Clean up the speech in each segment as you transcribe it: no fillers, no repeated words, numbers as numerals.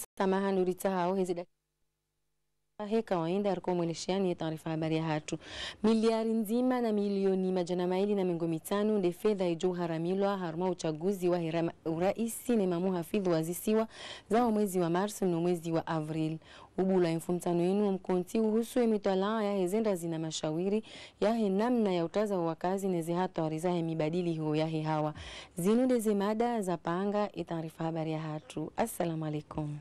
samaha nurita hao hezi kawaida ariko mweleshani taarifa habari ya hatu miliari nzima na milioni majana maili na mingo mitano nde fedha ijo haramilwa haruma uchaguzi wa uraisi na Imamu Hafidh wazisiwa za mwezi wa Mars na mwezi wa Avril. Ubula infumtano yenu mkonti uhusu emitwala ya hezenda zina mashawiri ya namna ya utaza wakazi neze hata wariza mibadili hiyo ya hawa zinu ndeze mada za panga taarifa habari ya hatu. Assalamu alaikum.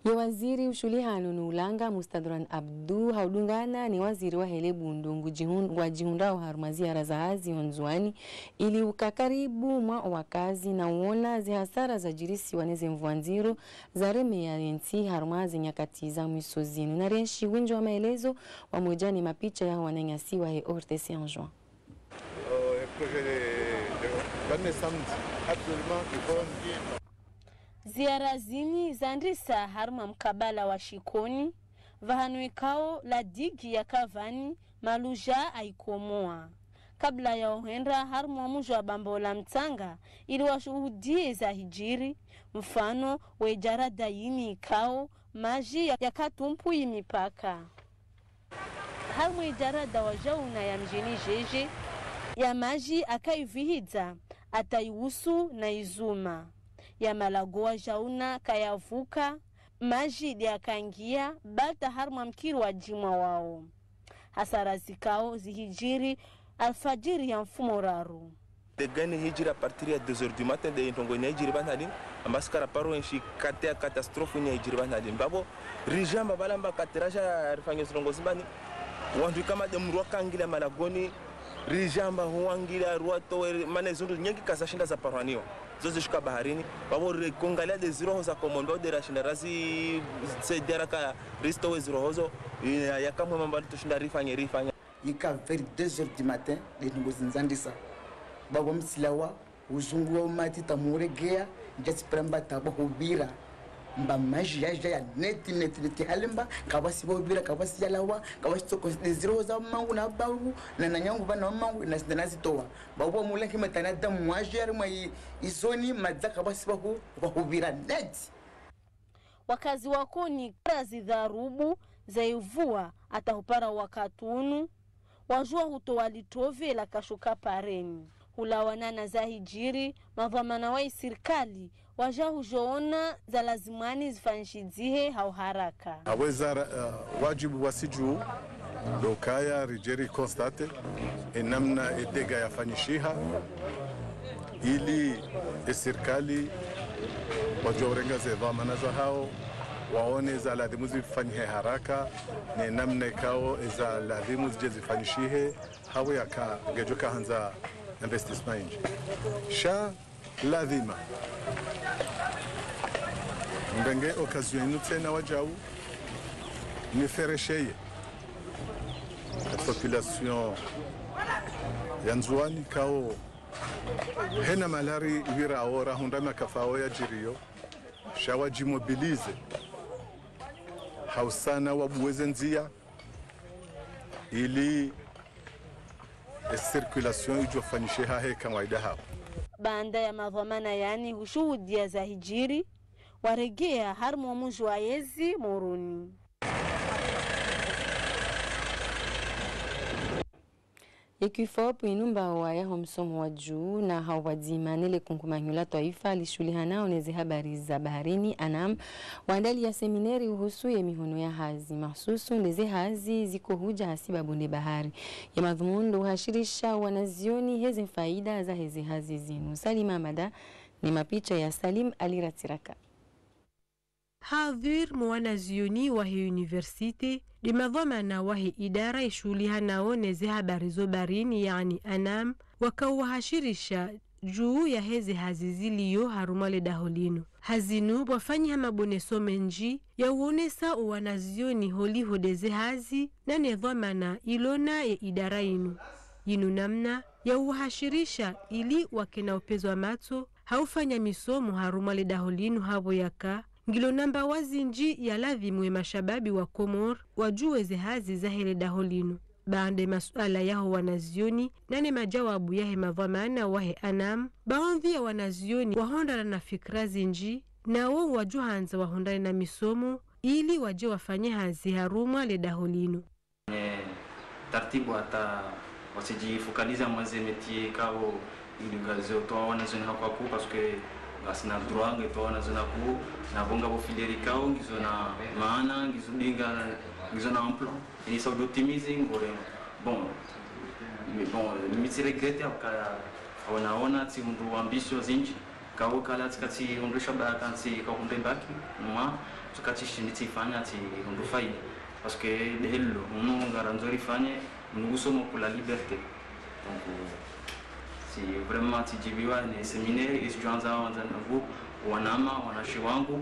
Ya waziri ushulihano nulanga Mustadran Abdu haudungana ni waziri wa hele bundungu jihundao harumazi ya razahazi wanzuani ili ukakaribu mwa wakazi na uona zihasara za jirisi waneze mvuanziro za reme ya enti harumazi nyakati za mwisozinu na renshi winjo wa maelezo wa mojani mapicha ya wananyasi wa he orte Saint-Jean. Ziara zini zandisa harma mkabala wa shikoni vahanuikao la digi ya kavani maluja aikomoa kabla ya ohenda harma mujo wa bambo la mtanga ili washuhudie za hijiri mfano wejara dayini ikao maji ya katumpu imipaka harma ijara da wajauna ya mjini jeje ya maji akaivihidza ataiusu na izuma ya malagoa jauna kayavuka maji ya kangia bata harma mkiru wa jimwa wao hasara zikao zihijiri alfajiri ya mfumo raru de gani hijira partir ya 2h du matin de ntongo nya hijiri banadin ambaskara paro enshi katea catastrophe nya hijiri banadin babo rijamba balamba katerasha rifanye songo zimbani wandu kama de mrwa kangila malagoni rijamba huangira ruato mane zundu nyengi kasashinda za parwanio zote shuka baharini babo kongalia de zero za komondo de rashinda razi sedera ka risto we zero hozo ya kamwe mambali tushinda rifanye yika vers 2h du matin de ngozinzandisa babo msilawa uzungu wa mati tamuregea njati pramba tabo hubira mba maji ya neti halimba kabasi bobira kabasi yalawa kabasi toko zero za mangu na babu na nanyangu bana mangu na sindanazi towa babo mulaki matana da mwajer mai izoni madza kabasi bahubira neti wakazi wako ni kazi dharubu za ivua atahupara wakatunu wajua hutowalitove la kashuka pareni hulawanana za hijiri mavamana wa serikali wajahu joona za lazimani zifanishidzihe hau haraka aweza wajibu wasiju dokaya rijeri constate enamna edega yafanyishiha ili serikali wajorenga ze dhamana za hao waone za ladhimu zifanyihe haraka ni namna kao za ladhimu zifanyishihe hawe yaka gejoka hanza investissement inji sha ladhima ngenge occasion inu tena wajau ni feresheye population yanzuani kao hena malari vira ora hundama kafao ya jirio sha wajimobilize hausana wabuweze nzia ili circulation ijofanyishe hahe kawaida hao banda ya madhamana yani hushuhudia za hijiri waregea harmo muju wa yezi moruni Ikifop inumba wa ya homsomo wa juu na hawadzima nile kunkumanyula taifa lishulihanao neze habari za baharini anam waandali ya seminari uhusu ya mihono ya hazi mahsusu neze hazi ziko huja hasiba bunde bahari ya madhumundo hashirisha wanazioni heze faida za heze hazi zinu. Salima Mada ni mapicha ya Salim Aliratiraka. Hadhir mwanazioni wa hii universite di madhamana wa hii idara ishuliha nao neze habari zo barini yani anam wakawahashirisha juu ya heze haziziliyo harumale daholino hazinu wafanyi hamaboneso menji ya uonesa wanazioni holi hodeze hazi na nedhamana ilona ya idara yinu namna ya uhashirisha ili wakena upezwa mato haufanya misomo harumale daholino havo yaka ngilo namba wazinji ya ladhimwe mashababi wa Komor wajue ze hazi za hele daholino baande masuala yaho wanazioni nane majawabu yahe madhamana wahe anam baadhi ya wanazioni wahondana na fikra zinji nao wajuhanza wahondane na misomo ili waje wafanye hazi harumwa ledaholino taratibu hata wasijifukaliza mwaze metie kao ilugazo to wana zona kwa ku parce que asina droit to wana zona ku na bonga bo filieri kao ngizo na maana ngizo dinga ngizo na emploi ni so optimizing gore bon mitire grete aka wanaona ti mndu ambitious zinji kao kala tikati mndu shaba kansi ka kumbe baki numa tukati shinditi fanya ti mndu faida parce que dello uno garanzori fanye nous sommes pour la liberté. Donc, si vraiment tu jibiwa ni séminaire étudiants wangu wanama wanashiwangu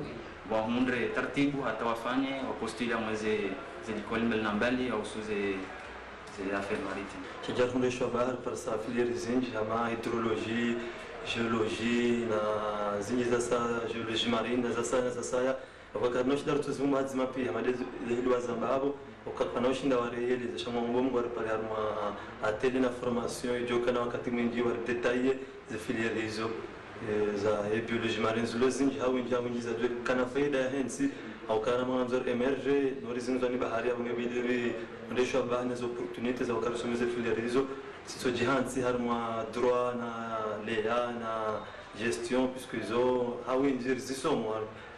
wahundre taratibu hata wafanye wapostulia mweze zikoli mbali au suze affaires maritimes. J'ai fondé Chabar par sa filière zinji ama hydrologie, géologie na zinji za géologie marine za sasa wakati nashindana tuzuma azima pia madezi hili wazambabo ukakanashinda wareyeleza shama ngombwa pale arma ateli na formation ijoka na wakati mwingi wa detaille za filière hizo za biologie marine zulozinji au njia za kana faida ya hensi au kana mwanzo emerge norizini za bahari au ngebili ndesho bahana za opportunities au karusomeze filière hizo siso jihansi harma droit na lea na gestion puisque ils ont ils sont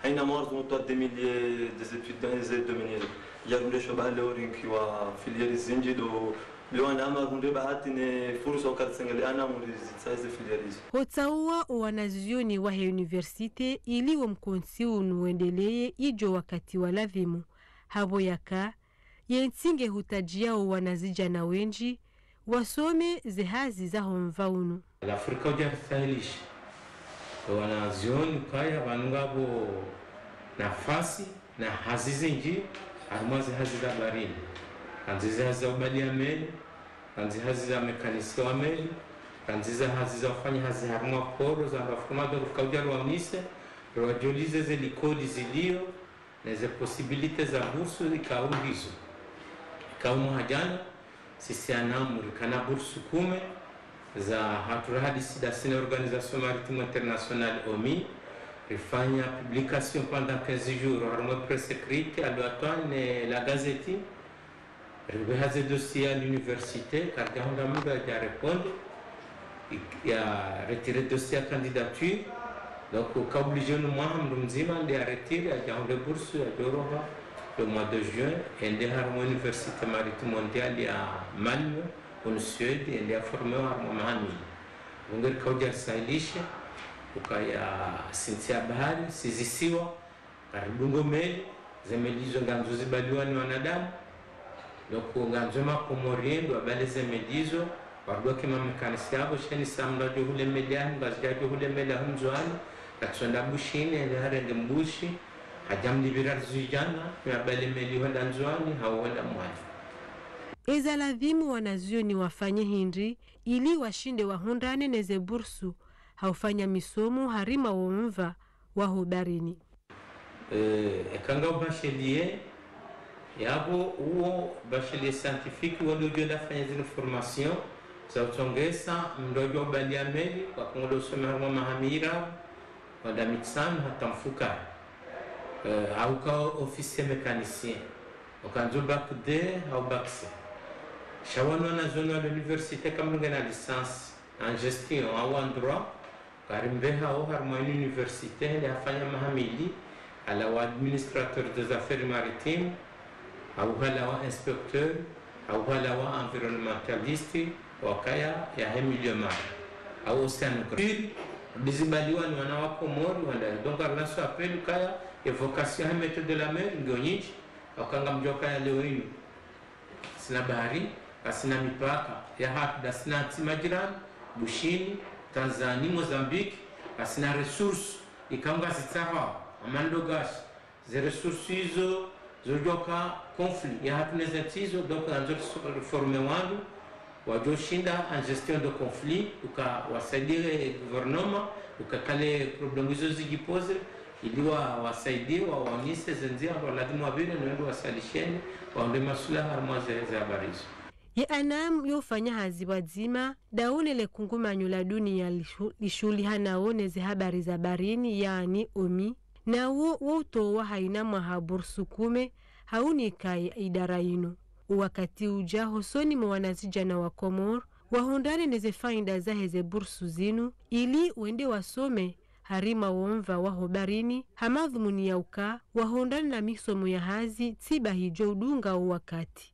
aina mwanzo mtu des milliers des études dans les domaines yarunde shobale orinki wa filière zinji do liwana ama runde bahati ne fursa ukatsengele ana muri size filière hizo hotsaua wanazuoni wa universite ili wamkonsi unuendelee ijo wakati wa lavimu habo yaka yentsinge hutajia wanazija na wenji wasome zehazi za homvaunu Afrika uja stylish wanazuoni kaya wanungabo nafasi na hazizinji armazi hazi za barini kanziza hazi za ubali ya meli kanziza hazi za mekanisi wa meli kanziza hazi za wafanya hazi harumwa koro za wafumado rufika wa mnise rwajolize ze likodi zilio na ze posibilite za bursu ikaugizo ikaumu hajana sisi anamu rikana bursu kume za haturahadisi da sine organisation maritime internationale OMI rifanya publication pendant 15 jours harumwa presse écrite alwatwane la gazeti ribehaze dossier à l'université kargahunda muda ya répondre ya retirer dossier à candidature donc ka obligé no mois mzima ndi a retirer ya jahunda bourse ya doroha le mois de juin et de harumwa université maritime mondiale ya Malmö en Suède et a formé harumwa mahani ngir kauja sailisha ukaya sintia bahari sizisiwa karibungo meli zemelizo nganzo zibaliwa ni wanadamu loko nganzo makomoriendo abaleze medizo wadoke mamekanisi yabo sheni samla jo hule mediani ngazja jo hule mela hunzwani katsonda bushini ende harende mbushi hajamdi birar zujana yabale meli wenda nzwani hawenda mwani eza lazimu wanazuoni wafanye hindri ili washinde wahundane neze bursu haufanya misomo harima womva wahudarini ekanga bachelier yabo uo bachelier scientifique walojo la fanya zile formation za utongesa mdojo balia meli kwa kungodo somerwa mahamira wada mitsan hata mfuka au ka officier mécanicien okanzo bac D au bac C shawano na zone à l'université comme ngena licence en gestion au en droit karimbeha au harma université ya fanya mahamili ala wa administrateur des affaires maritimes au hala wa inspecteur au hala wa environnementaliste wakaya ya milieu mar au océanographe bizibaliwa ni wana wako mori wala donc la so appel kaya évocation ya méthode de la mer ngonyiji wakanga mjoka ya leo hii sina bahari asina mipaka ya hapa da sina timajirani bushini Tanzania Mozambique asina resource ikanga zitaha amando gas ze resources hizo zojoka conflit ya hapa nezatizo donc anzo reforme wangu wajoshinda en gestion de conflit ukawasaidia gouvernement ukakale problemu hizo zijipose iliwa wasaidie waonise zenzia lazima wabire ndio wasalisheni waonde masuala harmaze za habarizo ye anam yofanya hazi wazima daune le kungumanyo la dunia lishuli hanaone ze habari za barini yani OMI na woto wa haina mahabursu kume haunika idara ino. Wakati ujaho soni mwanazijana wa Komor wahondane neze fainda za heze bursu zinu ili wende wasome harima womva waho barini hamadhumuni ya uka wahondane na misomo ya hazi tiba hijo udunga wakati.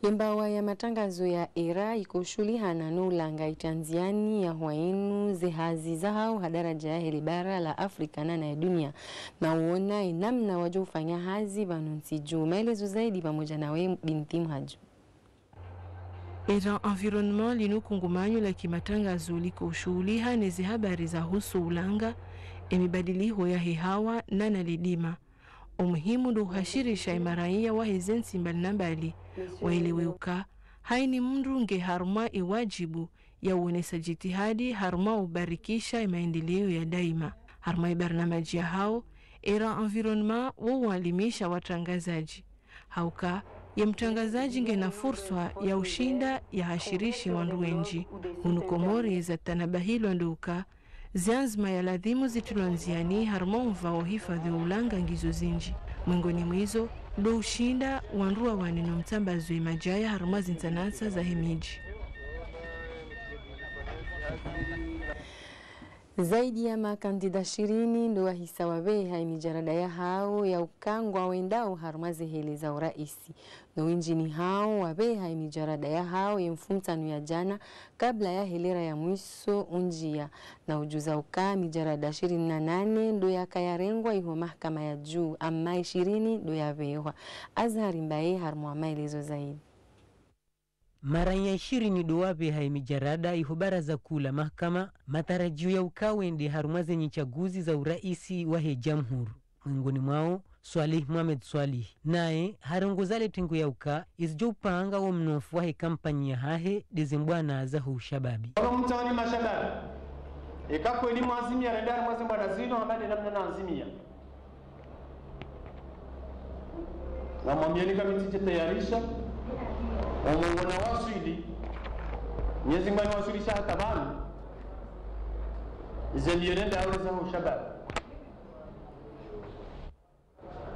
Yembawa ya matangazo ya era ikoshulihana nulanga itanziani ya huainu zehazi zahau hadaraja ya helibara la Afrika na ya dunia na uona inamna wajo ufanya hazi vanunsi juu. Maelezo zaidi pamoja na we binti Mhaju. Era environnement linu kungumanyo la kimatangazo liko ushuhuliha nezi habari za husu ulanga emibadiliho ya hehawa na nalidima. Umuhimu ndo uhashirisha imaraia wa hezensi mbali na mbali waeleweuka haini mndunge haruma iwajibu ya uonesa jitihadi haruma ubarikisha maendeleo ya daima. Haruma ibarnamaji ya hao era environnement wawalimisha watangazaji hauka ya mtangazaji nge na fursa ya ushinda ya hashirishi wanduenji unukomori za tanabahilo nduka zianzma ya ladhimu zitulonziani haruma mvao hifadhi wa ulanga ngizo zinji mwengoni mwizo ndo ushinda wanrua wanino mtambazo imajaya haruma zintanasa za hemiji. Zaidi ya makandida 20 ndo wahisa wabeha imijarada ya hao ya ukangwa wendao harumaze heli za uraisi. No injini hao wabeha imijarada ya hao ya mfumtanu ya jana kabla ya helera ya mwiso unjia. Na ujuza uka mijarada 28 ndo ya kayarengwa iho mahkama ya juu ama 20 ndo ya vewa. Azhari Mbaye harumwa maelezo zaidi. Mara ya 20 dowabe haimijarada iho baraza kula mahkama matarajio ya ukawende harumaze nyichaguzi za uraisi wa he jamhur. Mwingoni mwao Swalih Mohamed Swalih nae harongozale tengo ya uka izjo upanga wa mnofu wa he kampani ya hahe dezembwana za huu shababi. Waka mtawani mashababi ikapo elimu azimia redari mwezi mbwana zino hamade namna na azimia na mwambianika mitije tayarisha Omongona waswili Nyezi mbani waswili shaha tabani Zeliyonenda awe za ushabab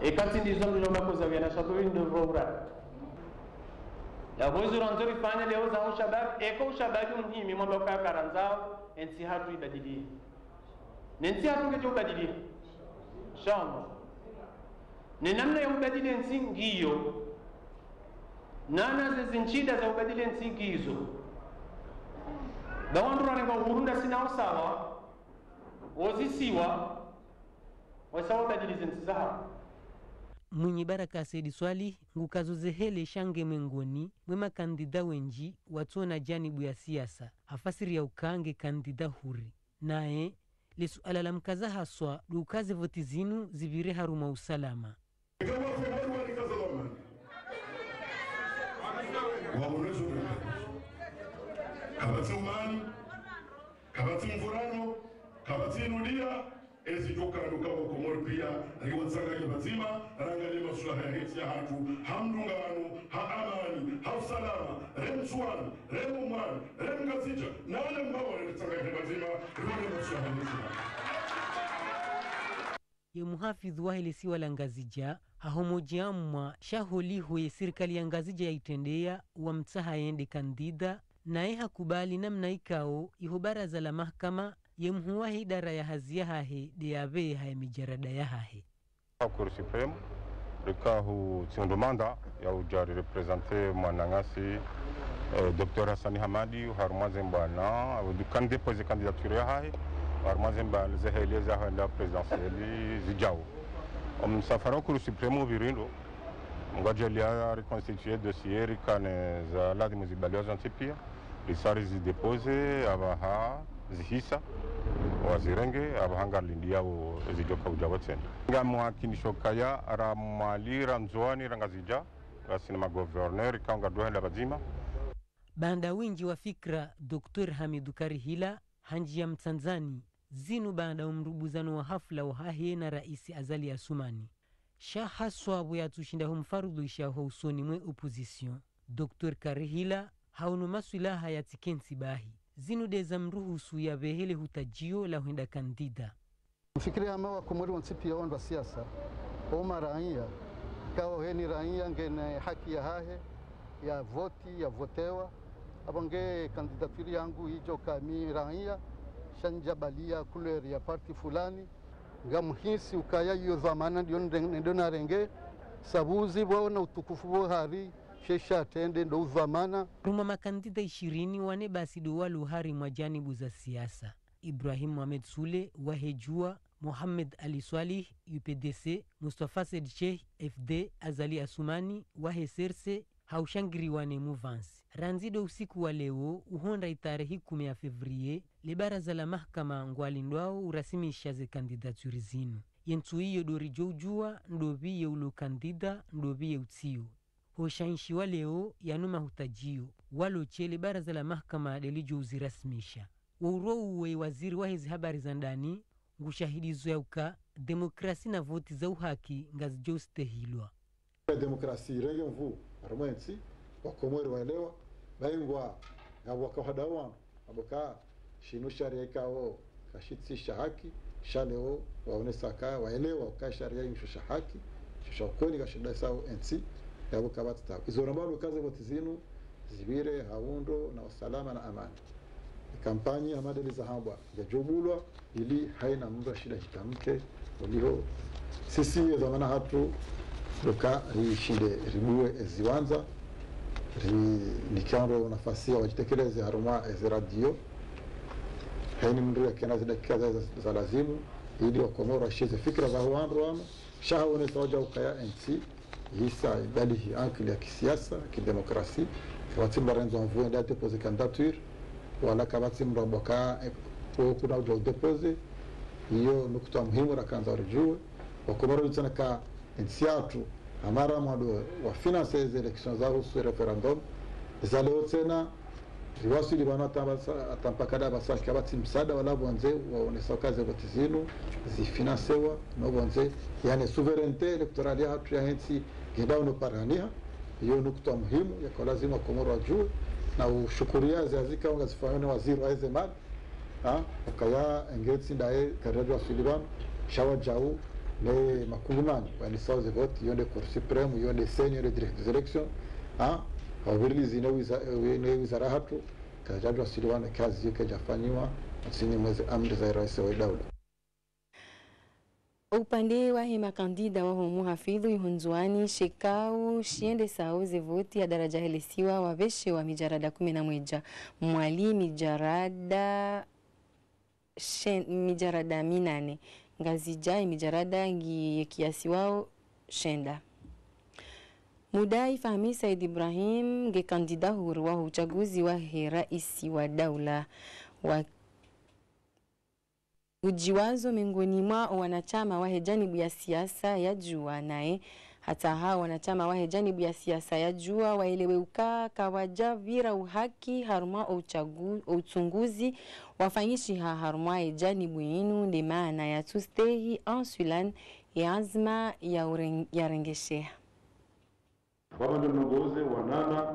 Ekati ndizo mlilomba kuzawia na shaturi ndo vora Ya voizu ranzori fanya leo za ushabab Eko ushababi muhimi mwamba kaya karanzao Ensi hatu ibadilie Nensi hatu kecho ubadilie Shama Nenamna ya ubadilie ensi ngiyo Nana zezinchida za ubadile nsingizo Dawandura renga uhurunda sina usawa Ozisiwa Wasawa ubadile zinsizaha Mwenye baraka Saidi Swalih ngukazo zehele shange mengoni mwema kandida wenji watuona janibu ya siasa afasiri ya ukange kandida huri nae lesuala la mkaza haswa dukaze voti zinu zivire haruma usalama wabonezo kabati umani kabati mfurano kabati nudia ezi joka ndukawa Komor pia riwatsanga yabazima rangali maslaha ya hiti ya hatu hamdunga wanu ha amani ha usalama remsuan remumwan remgazija na wale mbawa ritsanga yabazima riwale maslaha ya hiti ya muhafidhu wa hili siwa la ngazija hahomojiamwa shaholiho ya serikali ya ngazija ya itendea wa mtaha yende kandida na eha kubali namna ikao iho baraza la mahkama ya mhuwa idara ya hazia hahe de yabe haya mijarada ya hahe. Cour suprême, le cas où on demande ya ujari représenter mwanangasi Dr. Hassani Hamadi harumazembana kan déposer candidature ya hahe harumazembana zeheleza handa présidentielle zijao. Msafara Cour suprême virindo ngajelia reconstituer dossier kane za lazima zibaliwa pia risari zidepose abaha zihisa wazirenge abahanga lindia zijoka ujawatsen ngamwa kinishokaya ara malira mzoani rangazija rasina governor kanga dohela bazima banda wingi wa fikra Dr. Hamidu Karihila hanji ya Mtanzani zinu banda umrubuzano wa hafla wa hahe na raisi Azali Assoumani shaha swabu ya tushinda humfarudhu ishaho usoni mwe opposition. Dr. Karihila haunu masulaha ya tikensi bahi zinudeza mruhusu ya vehele hutajio la huenda kandida. Mfikiria ama wa Komori wansipia wandu wa siasa oma raia kao heni raia ngene haki ya hahe ya voti ya votewa abange kandidaturi yangu hijo kami raia shanjabalia couleur ya parti fulani ngamuhisi ukaya hiyo dhamana ndio narenge sabuzi bona utukufu bo hari shesha tende ndo dhamana. Ruma makandida 20 wane basi do walu hari mwajanibu za siasa. Ibrahim Mohamed Sule wahejua, Mohamed Ali Swalih UPDC, Mustafa Said Sheikh FD, Azali Asumani waheserse haushangiri wane Mouvance. Ranzido usiku wa leo uhonda itarehi 10 ya Fevrier le baraza la mahkama ngwalindwao urasimisha ze kandidaturi zinu. Yentu iyo dorijo ujua ndobiye ulo kandida ndobiye utsio. Hoshanshi wa leo yanuma hutajio walo chele baraza la mahkama delijo uzirasmisha. Uwe waziri wa hizi habari za ndani ngushahidizo yauka demokrasi na voti za uhaki ngazijo stehilwa. Demokrasi rege mvu armwensi wakomori waelewa baingwa ngabwaka hadawana aboka shinu sharia ikao kashitsisha haki shaleo waonesaka waelewa ka sharia inshusha haki shusha kweli kashida sawa ensi yabo kabata izo nambalo kaze voti zinu zibire haundo na usalama na amani. Kampani ya madeli za hamba ya jobulwa ili haina mtu shida hitamke uliho sisi zamana hatu doka rishinde ribuwe eziwanza nikando nafasi wajitekeleze haruma ezi radio haini mtu ya kena zidakika za lazimu ili wakomoro washize fikra za huandro wano shahawone sawaja ukaya NC hisa ibalihi ankili ya kisiasa kidemokrasi kawatimba renzo mvuwe ndia depose kandidature wala kabati mroboka kuna ujo depose hiyo nukta muhimu rakanza rujue wakomoro litana ka NCatu amara mwado wa finance hizi election za husu referendum zaleo tena riwasili bana atampakada basa kabati msada wala bonze waonesa kazi batizinu zifinancewa no bonze yani souveraineté électorale hatu ya hensi gedao no parania hiyo nukta muhimu ya lazima Komoro wajue na ushukuria zazika ungazifanyana waziri wa ezemad ukaya engeti ndaye karajo Sullivan shawa jau le makungumani wani sawa ze vote yonde cour supreme yonde senior direct des élections hawili zine wizara hatu karajo Sullivan kazi yake jafanywa chini mwezi amri za rais wa daula. Upande wa hema kandida wa homu hafidhu yuhunzuani shekau shiende sao zevoti ya daraja helesiwa waveshe wa mijarada 11 mwali mijarada 8 ngazijai mijarada ngi kiasi wao shenda. Mudai Fahmi Said Ibrahim nge kandida huru wa uchaguzi wa raisi wa daula wa ujiwazo miongoni mwa wanachama wa hejanibu ya siasa ya jua nae hata hao wanachama wa hejanibu ya siasa ya jua waeleweuka kawaja vira uhaki haruma uchunguzi wafanyishi haruma hejanibu inu ndi maana ya tustehi ansulan ya azma ya rengeshea. Baba ndio mnogoze wanana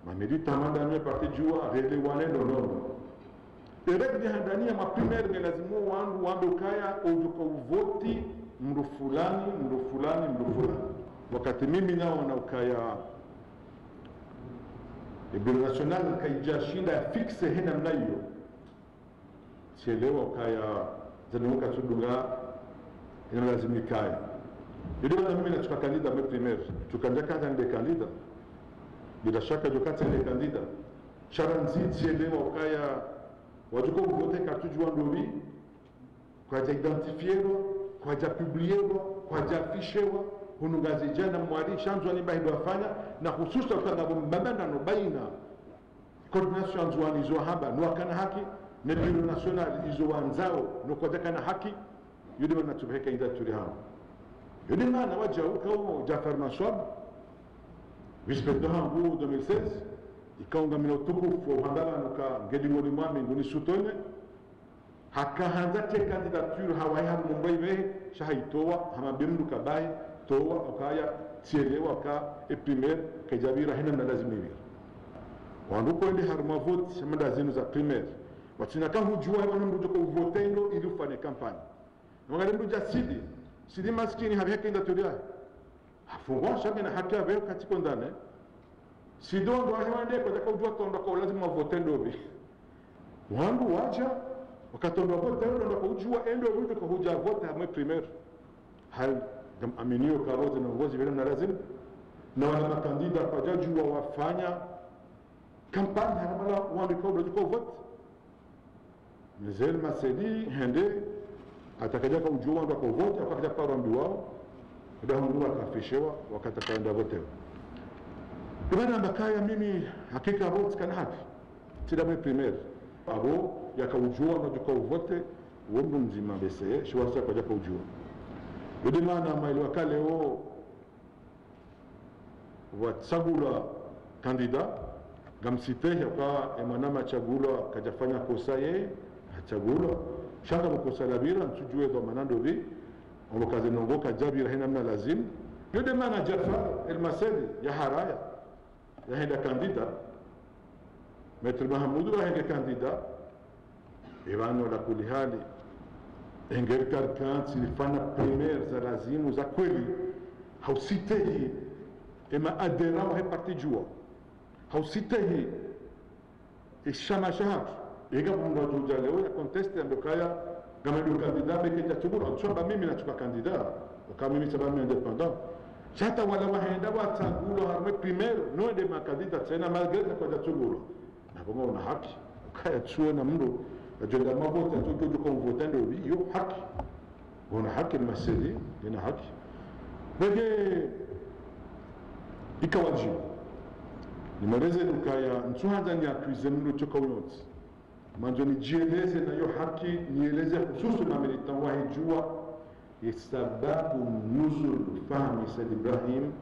mamedita mandani parti jua vile wanendo nono Erek de handania ma primaire de lazimu wandu wando kaya ujuka uvoti mru fulani. Wakati mimi nao na ukaya Biro National kaija shinda ya fixe hena mnayo. Sielewa ukaya zanuka tudunga ina lazimi kaya. Ndio na mimi nachukua kandida mwe primaire. Tukanja kaza nde kandida. Bila shaka jokati nde kandida. Sharanzi sielewa ukaya wajuko vote kartuju wandobi kwa ja identifiero kwa ja publiero kwa ja afishewa hunungazi jana mwali shanzo ni bahido afanya na hususa kwa mbanda no baina coordination zwa nizo haba no kana haki ne Biro National izo wanzao no kwa kana haki yudi wana tubheka ida turi hao yudi maana waja ukao Jafar Maswab vice-président hangu 2016 ikaunga mino tukufu uhandala nuka ngedi mwoli mwami nguni sutone haka hanzate kandidature hawai hamu mbaive shahaitowa hama bimdu kabai towa okaya tielewa ka eprimer kajabira hina na lazimi wanduko ende haruma vote shamanda zenu za primaire watina kama hujua wana mrujo kwa votendo ili ufanye kampani mwangalie mruja sidi maskini habiheke ndatoria afungwa shabe na haki yao katika ndane sidondo ahwande kwa kujua tondo kwa lazima votendo bi wandu wacha wakatondo votendo ndo kujua endo mrujo kwa huja vote hamwe primaire hal dam aminio karoze na ngozi vile na lazima na wana makandida kwa jaju wafanya kampani haramala wandu kwa vote Mzee Masedi hende atakaja kwa ujua ndo kwa vote akaja kwa rambi wao ndio ndio akafishewa wakati akaenda vote. Bwana mbakaya mimi hakika vote kana haki. Tidame primaire. Abo yakaujua ndo kwa vote wombo mzima bese shwasa kwa kwa ujua. Ndio maana maili wakale wao watsagula kandida gamsitehe kwa emanama chagula kajafanya kosa yeye chagula shaka mkosa labira ntujue ndo manando vi olokaze nongoka jabira hina mna lazim yode mana Jafar el-Masedi ya haraya ya henda kandida Maitre Mahamudu wa henda kandida Ivano la kuli hali engeri karkan silifana primaire za lazimu za kweli hausitehi ema adera wa parti jua hausitehi ishama shahatu ega mundu ajuja leo ya conteste ambokaya kama ndio kandida beke chagula chomba mimi nachukua kandida kama mimi sababu independent hata wala waenda watagula harme primaire no de makandida tena malgré kwa chagula na kama una haki ukaya chuo na mtu ajenda mambo tatu kwa votando hiyo haki una haki maseli ina haki bege ikawaji nimereze ukaya ntuhanza ni akuize mtu choka uyoti manzo nijieleze na hiyo haki nieleze hususu na militant wahijua sababu nuzul fahmi Said Ibrahim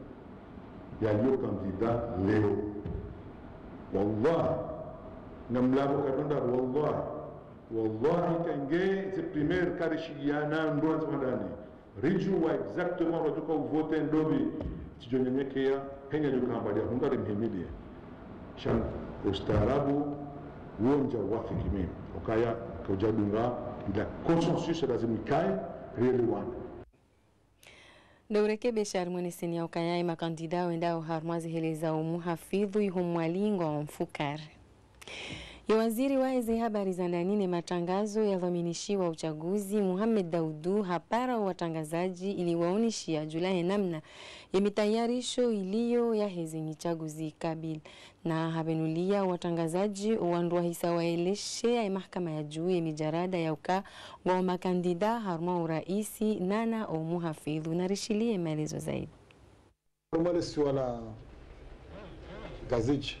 yaliyo kandida leo wallahi na mlabo kadonda wallahi kange ze primaire karishiana ndo zmadani rijua exactement rotuka vote ndobi tijonyenyekea henya jukamba ya hungari mhimidi shan ustaarabu uonja wafiki mimi ukaya kujadunga ila consensus lazima ikae really one Daureke Beshar mweneseni ya ukayai makandida wendao harmazi heleza umuhafidhu ihumwalingo wa mfukar. Ya waziri wa eze habari za ndani matangazo ya dhaminishiwa uchaguzi Muhammad Daudu hapara watangazaji ili waonishia Julai namna ya mitayarisho iliyo ya hezi michaguzi kabil na habenulia watangazaji uandua hisa waeleshe ya mahakama ya juu ya mijarada ya uka wa makandida harma uraisi nana o muhafidhu na rishilie maelezo zaidi. Umalisi wala gaziji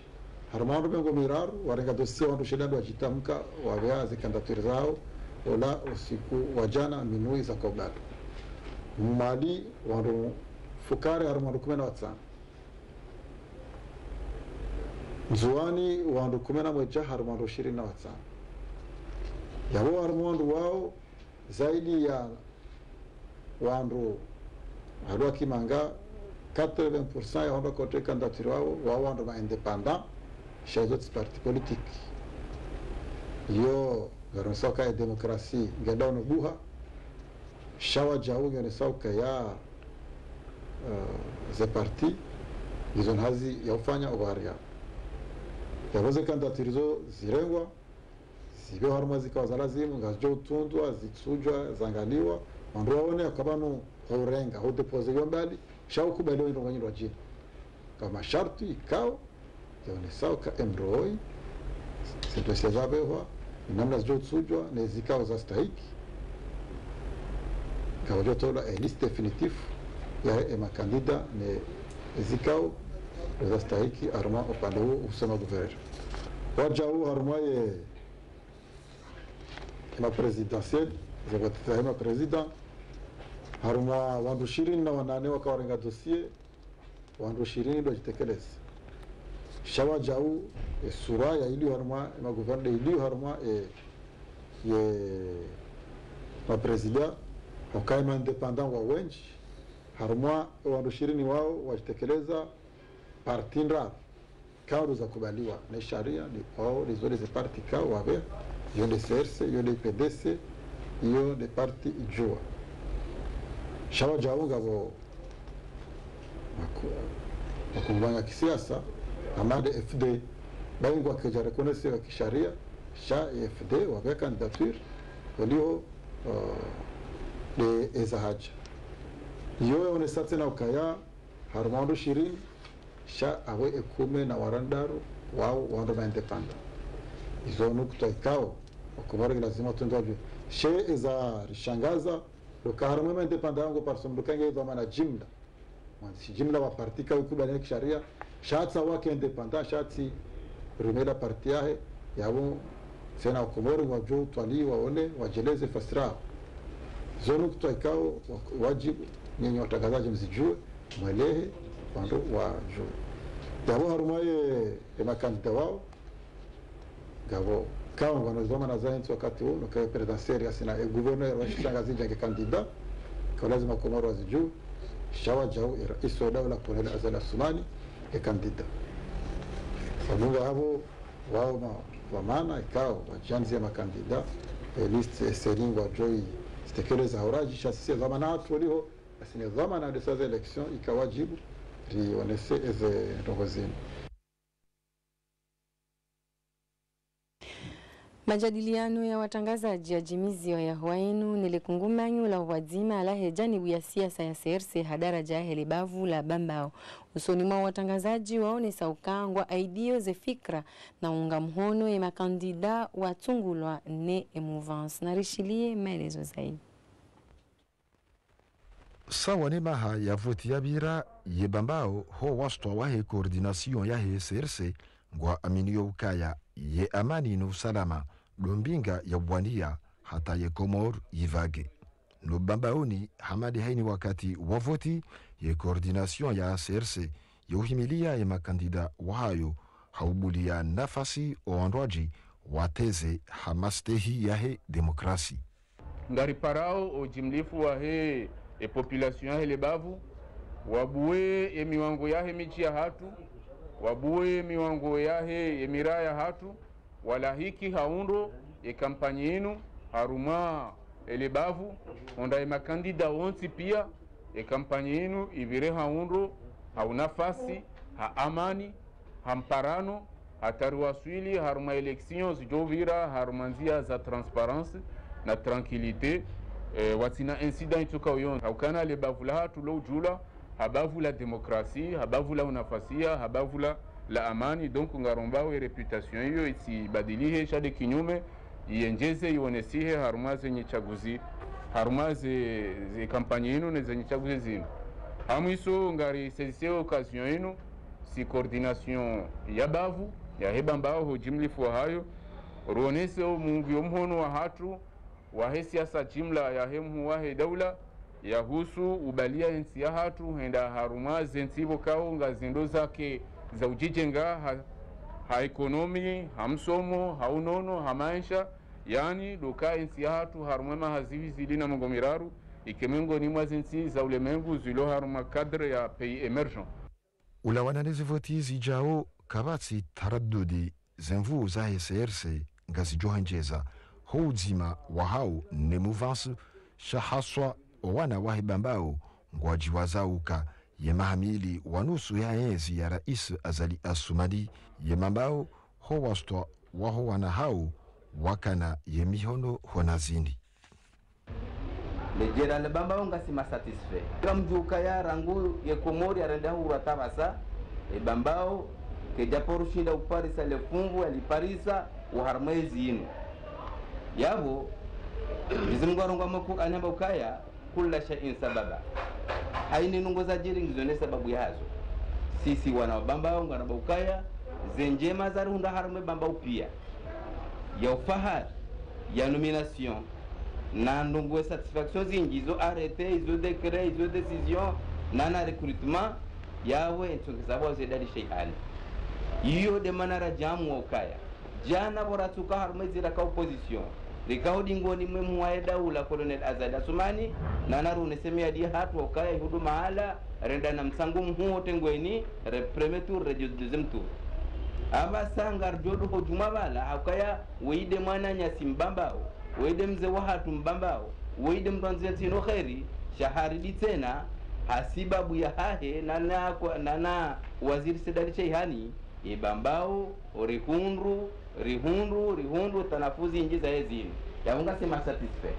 harmano bengo mirar warenga dosia wandu shedando wajitamka waveazi kandaturi zao ola usiku wajana minui za kobado mali wandu fukare harmano kumena watsan mzuani wandu kumena mweja harmano 20 na watsan yabo harmano wao zaidi ya wandu halua kimanga 80% ya wandu kote kandaturi wao wandu ma independant chez les autres partis politiques. Yo garansoka ya demokrasi ngenda unubuha shawa jau garansoka ya ze parti izon hazi ya ufanya ovaria ya waze kandatirizo zirengwa zibe harma zikawa zalazimu ngajo tundwa zitsujwa zangaliwa wandu waone akabanu horenga ho depose yombali shawa kubaliwa ndo nganyiro jini kama sharti ikao yaonesao ka emroi situasia zabewa namna zotsujwa na zikao za stahiki kawajo tola liste definitif ya makandida ne zikao za stahiki arma upande huo usema guverneur wajao harma ye ma presidentielle za watahema president harma wandu 20 na wanane wakawarenga dossier wandu 20 ndio jitekeleza shawa jau sura ya ili harma ma guverneur ili harma ye ma president wakaima independent wa wenji harma wandu 20 wao wajitekeleza parti ndra kao za kubaliwa na sharia ni kwao ni zile za parti kao wabe yo de CRC yo de PDC yo de parti ijua shawa jaunga bo makubanga kisiasa amade FD baingwa kaja reconnaître wa kisharia sha FD wabe candidature walio de ezahaja yo one satena ukaya harmando shirini sha awe ekume na warandaru wao wando maindepanda izo nukta ikao wakumari lazima tundoje she iza rishangaza lokaharmu maindepanda yangu parsom lukange izo mana jimla mwanzi jimla wa partika ukubali kisharia shatsa wake indepanda shatsi rumela parti yahe yabo sena wakumari wajou twali waone wajeleze fasra zo nukta ikao wajibu nyinyi watangazaji mzijue mwelehe wando wajue yabo harumaye makandida wao gabo kawa wanazoma na zainti wakati huu nukawe presidentiari asina guverner washishangazi jange kandida kwa lazima Komoro wazijuu shawa jau rais wa dawla Colonel Azali Assoumani kandida wabunga habo wao wamana ikao wajanzi makandida list sering wa joy stekeleza horaji shasisi zamana watu waliho asina zamana de ces élections ikawajibu rionese eze ndongozini. Majadiliano ya watangazaji ya jimizi wa yahuainu nilikungumanyu la wadzima ala hejanibu ya siasa ya CRC hadaraja helibavu la bambao. Usoni mwa watangazaji waone saukangwa aidio ze fikra na unga mhono ya makandida watungulwa ne emovance. Narishilie maelezo zaidi. Sawa ni maha ya voti ya bira ye bambao ho wastwa wahe koordination ya he CRC ngwa aminio ukaya ye amani no salama lombinga ya bwania hata ye Komor yivage. No bambaoni hamadi haini wakati wavoti ye koordination ya CRC yohimilia ye makandida wahayo haubulia nafasi oandwaji wateze hamastehi ya he demokrasi. Ngari parao o jimlifu wa he e population ya lebavu wabuwe e miwango ya he michi ya hatu wabuwe miwango ya he e miraya hatu wala hiki haundo e kampanyi inu haruma e lebavu onda e makandida wonsi pia e kampanyi inu ibire haundo haunafasi ha amani hamparano hataruaswili haruma elections jovira harumanzia za transparence na tranquilite watina incident tuka uyon haukana lebavu la hatu lo jula habavu la demokrasi habavu la unafasia habavu la amani. Donc ngaromba we reputation hiyo isibadilihe shade kinyume ienjeze ionesihe haruma zenye chaguzi haruma ze kampanye inu na zenye chaguzi zinu hamwiso ngari sezise occasion inu si coordination ya bavu ya hebambao hojimlifu wa hayo ruonese mungu yomhono wa hatu wahe siasa jimla ya hemu wahe daula ya husu ubalia ensi ya hatu henda haruma zensibo kao nga zindo zake za ujijenga ha ekonomi, hamsomo, haunono, hamaisha yani doka ensi ya hatu harumema hazivi zilina mongomiraru ikemengo ni mwazinsi za ulemengu zilo haruma kadre ya pays emergent. Ulawananezi voti zijao kabatsi taraddudi zenvu za CRC ngazi johanjeza houzima wahau nemuvansu shahaswa wana wahibambao ngwajiwazauka ye mahamili wanusu ya enzi ya rais Azali Assoumani ye mambao ho wastwa waho wana hau wakana ye mihono honazindi. Lejera le bambao ngasi masatisfait. Kamjuka ya rangu ye Komori arenda hurata basa e bambao ke japoru shinda uparisa le fungu aliparisa uharmezi inu. Yabo bizimgwarongo maku anamba ukaya kula shay'in sababa haini nungoza jiri ngizone sababu ya hazo sisi wana wabambao ngana ukaya zenjema za runda harume bambao pia ya ufahari ya nomination na ndungwe satisfaction zingi izo arrete izo decret izo decision na recruitment yawe ntokizabo zedadi shay'ani iyo de manara jamu ukaya jana bora tuka harume zira ka opposition rikaudi ngoni mwemu wa daula Colonel Azali Assoumani na naru nesemea di hatu wakaya huduma ala renda na msangu mhuo tengweni premier tour radio deuxième tour aba sangar jodo ho juma bala hakaya weide mwana nyasi mbambao weide mze wa hatu mbambao weide mtanzentino kheri shahari tena hasibabu ya hahe nana waziri sedali cheihani ibambao rihundu tanafuzi injiza ezini yaunga sema satisfait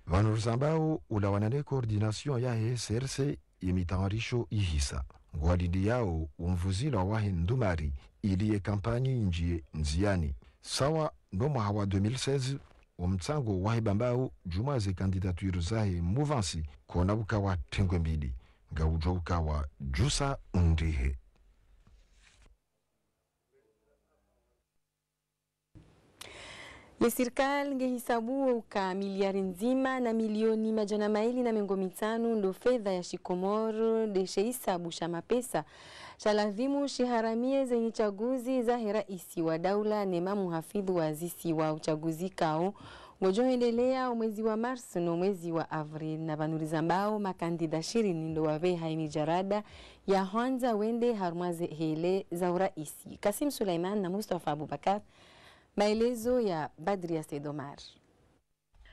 vanurusambao ulawanane koordination ya SRC yemitayarisho ihisa ngwalidi yao umvuzila wahe ndumari iliye kampanyi njie nziani sawa ndomwa hawa 2016 umtsango wahe bambao jumaze kandidature zahe movansi kona ukawa tengwe mbili nga ujo ukawa jusa undihe. Ya serikali ngehisabu uka miliari nzima na milioni majana maili na mengo mitano ndo fedha ya shikomoro deshe hisabu shama pesa shaladhimu shiharamie zenye chaguzi za raisi wa daula nema muhafidhu wa zisi wa uchaguzi kao ngojoendelea mwezi wa Mars no mwezi wa Avril na vanuriza mbao makandida 20 ndo waveha imijarada ya Hanza wende harmaze hele za uraisi. Kasim Suleiman na Mustafa Abubakar. Maelezo ya Badria Sedomar.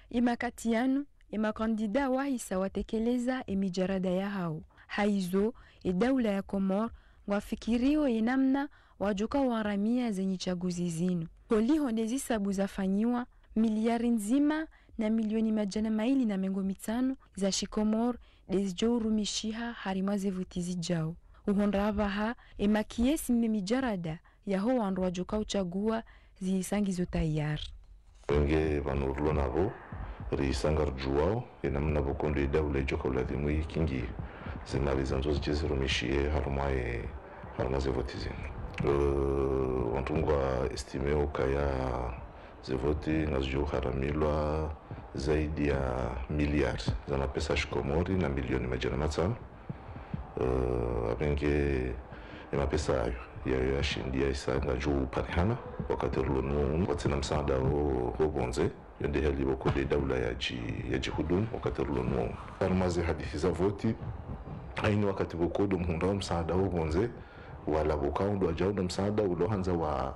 Imakatianu imakandida wahisa watekeleza imijarada ya hao haizo daula ya Komor wafikirio inamna wajuka waramia zenye chaguzi zinu poliho ndezisabu zafanyiwa miliari nzima na milioni majana maili na mengo mitano za shikomor dezijorumishiha harimaze vutizi jao uhondravaha emakiesi mijarada yaho wandu wajuka uchagua zisangizo tayari wenge vanurlo navo risangar juwao inamna bokondo idawule joka uladhimu kingi zinaweza nzozi jezirumishie harumaze votizi wantungwa estimeo kaya zevoti ngazijo haramilwa zaidi ya miliari zana pesa shikomori na milioni majana matano abenge mapesa hayo yashindia isanga juu parihana wakati rulonu watina msaada ho bonze yonde hali bokode daula ya jihudum wakati rulonu farmazi hadithi za voti haini wakati bokodo mhunda msaada ho bonze wala bokaundo ajauda msaada ulohanza wa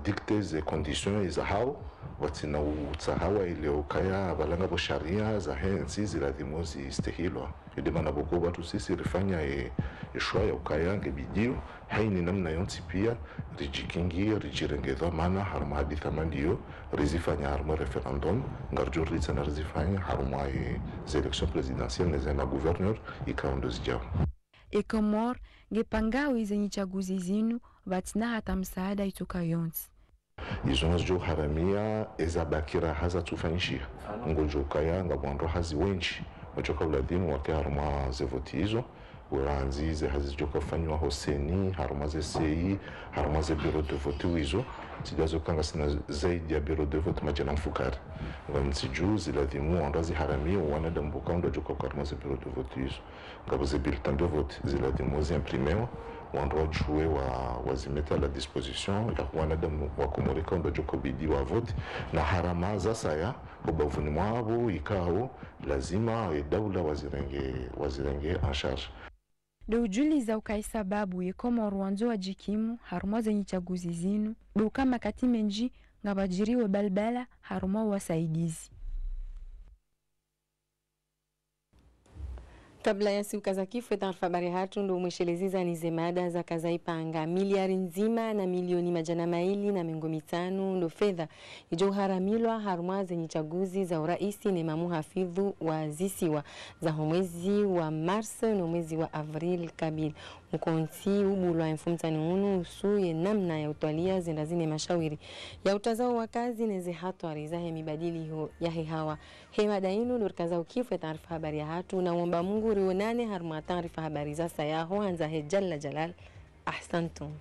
dicte ze conditions za hao watina utsahawa ile ukaya balanga bo sharia za hensi ziladhimo zistehilwa yodemana boko watu sisi rifanya ishwa ya ukaya ngebidio haini namna yonsi pia rijikingi rijirengedha mana harma haditha mandiyo rizifanya harma referendum ngarjo rizana rizifanya harma ze election presidentielle nezema gouverneur ikaondo zijao Komor ngepangawi zenye chaguzi zinu batina hata msaada itoka yonsi izonaz jo haramia ezabakira haza tufanyishia ngojo kaya ngabwando hazi wenchi wachoka uladhimu wake haruma zevoti hizo uranzi ze hazijoka fanywa hoseni haruma ze sei haruma ze bureau de vote hizo sijazo kanga sina zaidi ya bureau de vote majana mfukari ngamsi juu ziladhimu wandazi haramia wanada mbuka ndo joka haruma ze bureau de vote hizo ngabo ze bulletin de vote ziladhimu zi imprimewa wandroit jouer wazimeta la disposition ya wanadamu wakomoreka ndo joko bidi wa vote na harama za saya ubavuni mwabo ikao lazima daula wazirenge en charge do ujuliza ukaisababu yekomor wanzo wa jikimu haruma zenye chaguzi zinu do kama katimenji ngabajiriwe balbala haruma wasaidizi. Kabla ya siku za kifo taarifa habari hatu ndo umesheleziza ni zemada za kazaipanga miliari nzima na milioni majana maili na mengo mitano ndo fedha ijoharamilwa haruma zenye chaguzi za uraisi ne mamu hafidhu wa zisiwa za mwezi wa Mars na mwezi wa Avril kabil mkonti ubulwa mfumtani unu usuye namna ya utwalia zendazine mashawiri ya utazao wa kazi neze hatwari za mibadili ya hehawa hema dainu ndo kaza ukifo taarifa habari ya hatu na uomba Mungu rionane harma taarifa habari za sayaho anza he jalla jalal ahsantum.